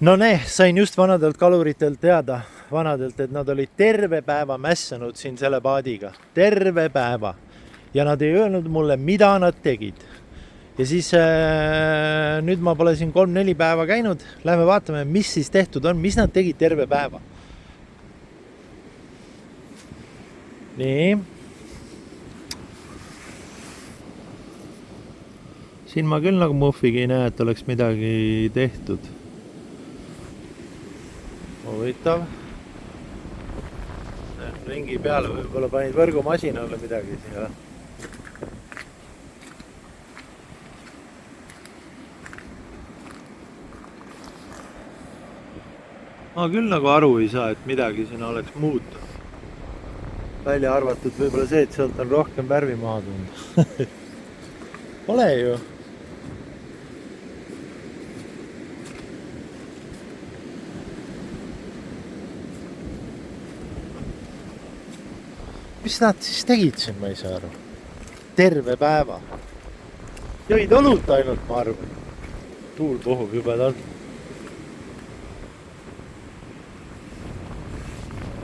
No sain just vanadelt kaluritelt teada, et nad olid terve päeva mässanud siin selle paadiga. Terve päeva. Ja nad ei öelnud mulle, mida nad tegid. Ja siis nüüd ma pole siin 3-4 päeva käinud. Lähme vaatame, mis siis tehtud on, mis nad tegid terve päeva. Nii. Siin ma küll nagu muffigi ei näe, et oleks midagi tehtud. Huvitav. Ringi peale võib-olla panid võrgumasinalle midagi siia. Ma küll nagu aru ei saa, et midagi siin oleks muutunud. Välja arvatud võib-olla see, et sealt on rohkem värvi maha tulnud. Ole ju. Mis nad siis tegid siin, ma ei saa aru. Terve päeva. Jõid õlut ainult, ma arvan. Tuul puhub juba tal.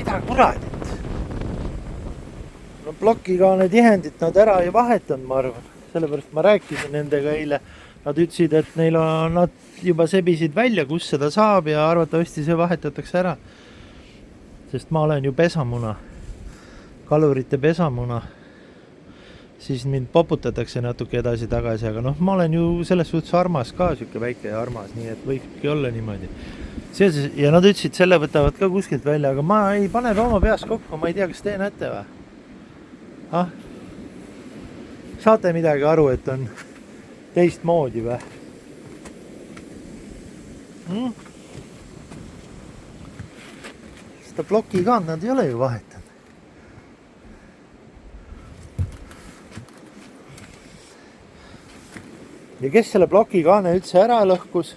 Mida kuradit? No plokikaane tihendit nad ära ei vahetanud, ma arvan. Sellepärast ma rääkisin nendega eile. Nad ütlesid, et nad juba sebisid välja, kus seda saab ja arvatavasti see vahetatakse ära. Sest ma olen ju pesamuna. Kalurite pesamuna, siis mind poputatakse natuke edasi tagasi, aga ma olen ju selles suhtes armas ka, siuke väike ja armas, nii et võibki olla niimoodi. Ja nad ütlesid, selle võtavad ka kuskilt välja, aga ma ei pane oma peas kokku, ma ei tea, kas teie näete või? Saate midagi aru, et on teist moodi või? Seda plokikaand nad ei ole ju vahetanud. Ja kes selle plokikaane üldse ära lõhkus?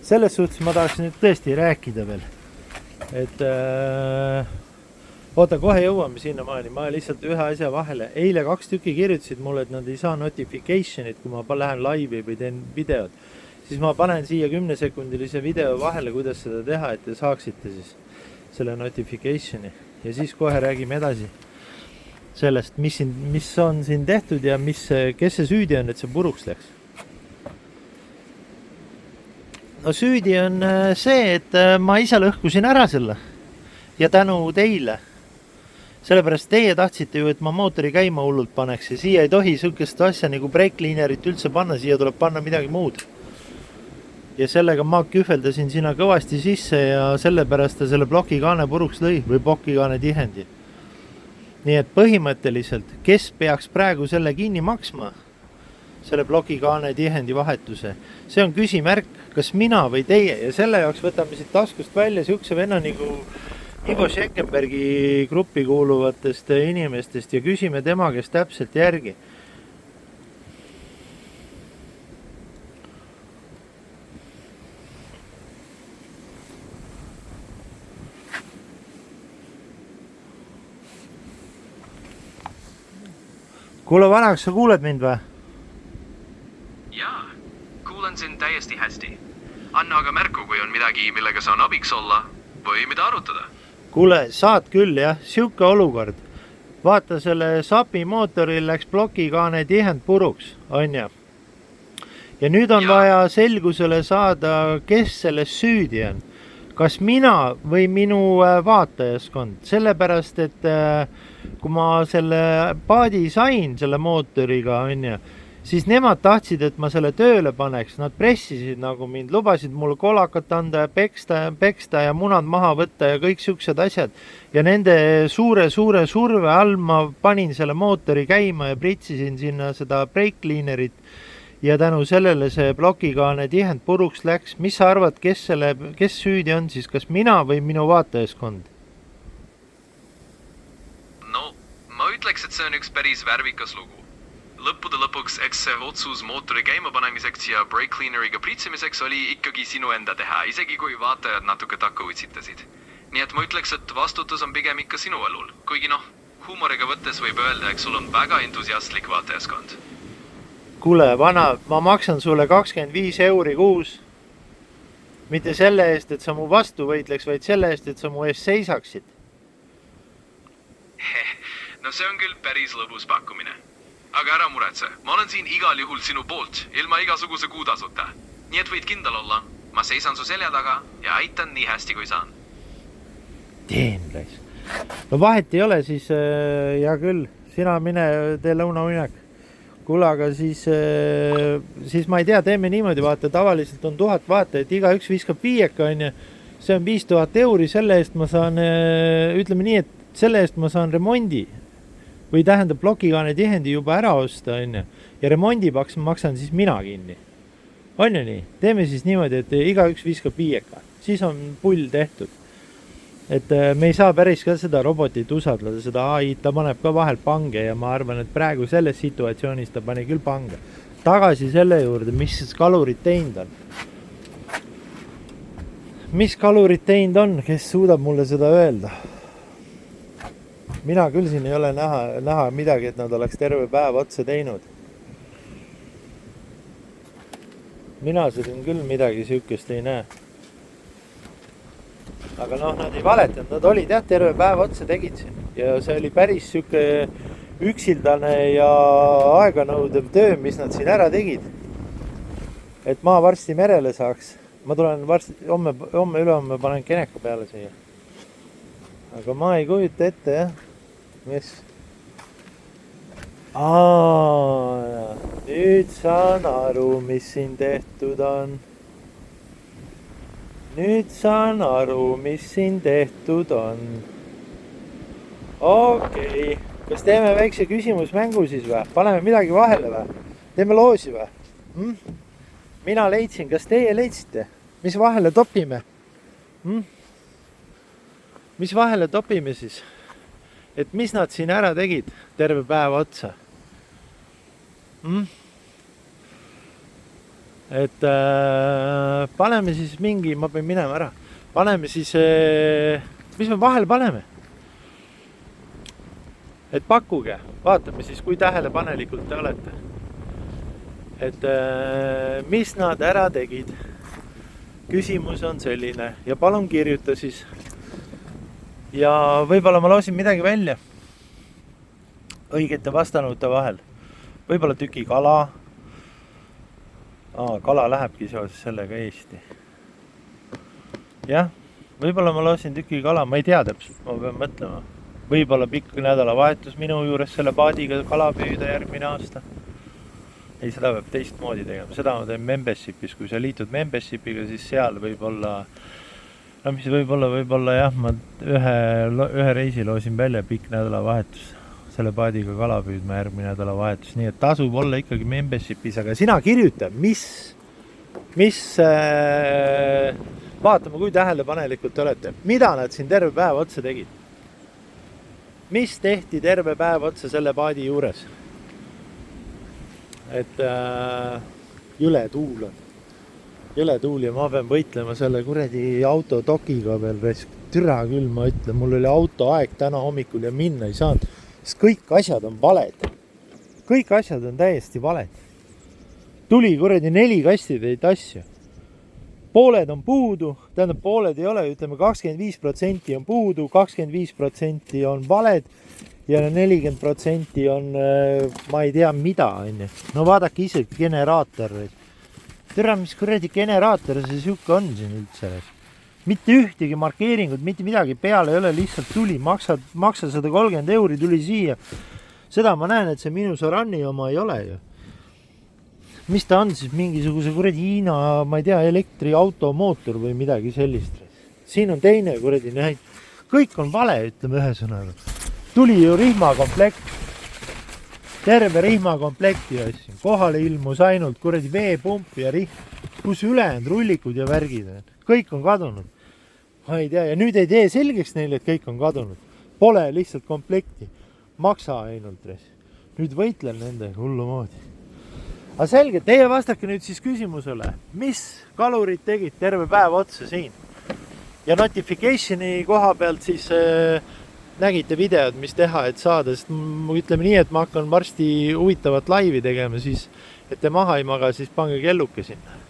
Selles suhtes ma tahaks nüüd tõesti rääkida veel. Et oota, kohe jõuame sinna maani. Ma lihtsalt ühe asja vahele. Eile 2 tükki kirjutasid mulle, et nad ei saa notificationit, kui ma lähen laivi või teen videod. Siis ma panen siia 10-sekundilise video vahele, kuidas seda teha, et te saaksite siis selle notificationi. Ja siis kohe räägime edasi sellest, mis on siin tehtud ja kes see süüdi on, et see puruks läks. No süüdi on see, et ma ise lõhkusin ära selle ja tänu teile. Sellepärast teie tahtsite ju, et ma mootori käima hullult paneks ja siia ei tohi sükest asja nagu brake cleanerit üldse panna, siia tuleb panna midagi muud. Ja sellega ma kühveldasin sinna kõvasti sisse ja sellepärast ta selle plokikaane puruks lõi või plokikaane tihendi. Nii et põhimõtteliselt, kes peaks praegu selle kinni maksma, selle plokikaane tihendi vahetuse, see on küsimärk, kas mina või teie ja selle jaoks võtame siit taskust välja siukse venna nagu Ivo Schenkenbergi gruppi kuuluvatest inimestest ja küsime tema, kes täpselt järgi. Kuule vanaks, sa kuuled mind või? Jaa, kuulen sind täiesti hästi. Anna aga märku, kui on midagi, millega saan abiks olla või mida arutada. Kuule, saad küll jah, siuke olukord. Vaata, selle SAPi mootoril läks plokikaane tihend puruks, on ja? Ja nüüd on vaja selgusele saada, kes selles süüdi on. Kas mina või minu vaatajaskond? Sellepärast, et kui ma selle paadi sain selle mootoriga, on ja, siis nemad tahtsid, et ma selle tööle paneks. Nad pressisid nagu mind, lubasid mul kolakat anda ja peksta ja munad maha võtta ja kõik siuksed asjad. Ja nende suure surve all ma panin selle mootori käima ja pritsisin sinna seda brake cleanerit. Ja tänu sellele see plokikaane tihend puruks läks. Mis sa arvad, kes süüdi on siis, kas mina või minu vaatajaskond? No, ma ütleks, et see on üks päris värvikas lugu. Lõppude lõpuks, eks see otsus mootori käimapanemiseks ja brake cleaneriga pritsimiseks oli ikkagi sinu enda teha, isegi kui vaatajad natuke takka utsitasid. Nii et ma ütleks, et vastutus on pigem ikka sinu õlul. Kuigi huumoriga võttes võib öelda, et sul on väga entusiastlik vaatajaskond. Kuule, vana, ma maksan sulle 25 € kuus mitte selle eest, et sa mu vastu võitleks, vaid selle eest, et sa mu eest seisaksid. No see on küll päris lõbus pakkumine. Aga ära muretse, ma olen siin igal juhul sinu poolt, ilma igasuguse kuutasuta. Nii et võid kindel olla, ma seisan su selja taga ja aitan nii hästi kui saan. Teenles. No vahet ei ole, siis hea küll, sina mine tee lõunauinak. Kuule, aga siis ma ei tea, teeme niimoodi, vaata, tavaliselt on 1000 vaatajat, iga üks viskab 5, on ja see on 5000 euri, selle eest ma saan, ütleme nii, et selle eest ma saan remondi või tähendab plokikaane tihendi juba ära osta, on ja, ja remondi maksan siis mina kinni. On ju nii? Teeme siis niimoodi, et iga üks viskab 5, siis on pull tehtud. Et me ei saa päris ka seda robotit usaldada, seda AI, ta paneb ka vahel pange ja ma arvan, et praegu selles situatsioonis ta pani küll pange. Tagasi selle juurde, mis kalurid teinud on. Mis kalurid teinud on, kes suudab mulle seda öelda? Mina küll siin ei ole näha midagi, et nad oleks terve päev otsa teinud. Mina siin küll midagi sihukest ei näe. Aga noh, nad ei valetanud, nad olid jah, terve päev otsa tegid siin. Ja see oli päris sihuke üksildane ja aeganõudev töö, mis nad siin ära tegid. Et ma varsti merele saaks. Ma tulen varsti, homme ülehomme panen keneka peale siia. Aga ma ei kujuta ette, jah. Mis? Nüüd saan aru, mis siin tehtud on. Nüüd saan aru, mis siin tehtud on. Okei. Kas teeme väikse küsimusmängu siis või? Paneme midagi vahele või? Teeme loosi või? Mina leidsin, kas teie leidsite? Mis vahele topime? Mis vahele topime siis? Et mis nad siin ära tegid terve päev otsa? Et paneme siis mingi, ma pean minema ära. Paneme siis, mis me vahele paneme? Et pakkuge, vaatame siis, kui tähelepanelikult te olete. Et mis nad ära tegid? Küsimus on selline ja palun kirjuta siis. Ja võib-olla ma loosin midagi välja õigete vastanute vahel. Võib-olla tüki kala. Kala lähebki seoses sellega Eesti. Jah, võib-olla ma loosin tüki kala, ma ei tea täpselt, ma pean mõtlema. Võib-olla pikk nädalavahetus minu juures selle paadiga kala püüda järgmine aasta. Ei, seda peab teistmoodi tegema. Seda ma teen membershipis, kui sa liitud membershipiga, siis seal võib-olla no mis võib-olla jah, ma ühe reisi loosin välja pikk nädalavahetus selle paadiga kala püüdma järgmine nädalavahetus, nii et tasub olla ikkagi membershipis, aga sina kirjuta, mis vaatame, kui tähelepanelikult te olete, mida nad siin terve päev otsa tegid. Mis tehti terve päev otsa selle paadi juures? Et jõle tuul on. Jõle tuul ja ma pean võitlema selle kuredi autodokiga veel. Türa küll, ma ütlen, mul oli autoaeg täna hommikul ja minna ei saanud. Sest kõik asjad on valed. Kõik asjad on täiesti valed. Tuli kuredi 4 kastitäit asju. Pooled on puudu, tähendab pooled ei ole, ütleme 25% on puudu, 25% on valed ja 40% on ma ei tea mida. No vaadake ise generaator. Tere, mis kuradi generaator see siuke on siin üldse? Mitte ühtegi markeeringut, mitte midagi peale ei ole, lihtsalt tuli, maksa 130 euri tuli siia. Seda ma näen, et see minu Sarani oma ei ole ju. Mis ta on siis mingisuguse kuradi Hiina, ma ei tea, elektriauto mootor või midagi sellist. Siin on teine kuradi näid. Kõik on vale, ütleme ühe sõnaga. Tuli ju rihmakomplekt. Terve rihmakomplekti asju. Kohale ilmus ainult kuradi veepump ja rihm. Kus ülejäänud rullikud ja värgid on. Kõik on kadunud. Ma ei tea. Ja nüüd ei tee selgeks neile, et kõik on kadunud. Pole lihtsalt komplekti. Maksa ainult. Nüüd võitlen nendega hullu moodi. Aga selge, teie vastake nüüd siis küsimusele. Mis kalurid tegid terve päev otsa siin? Ja notificationi koha pealt siis nägite videod, mis teha, et saada, sest ütleme nii, et ma hakkan varsti huvitavat laivi tegema, siis et te maha ei maga, siis pange kelluke sinna.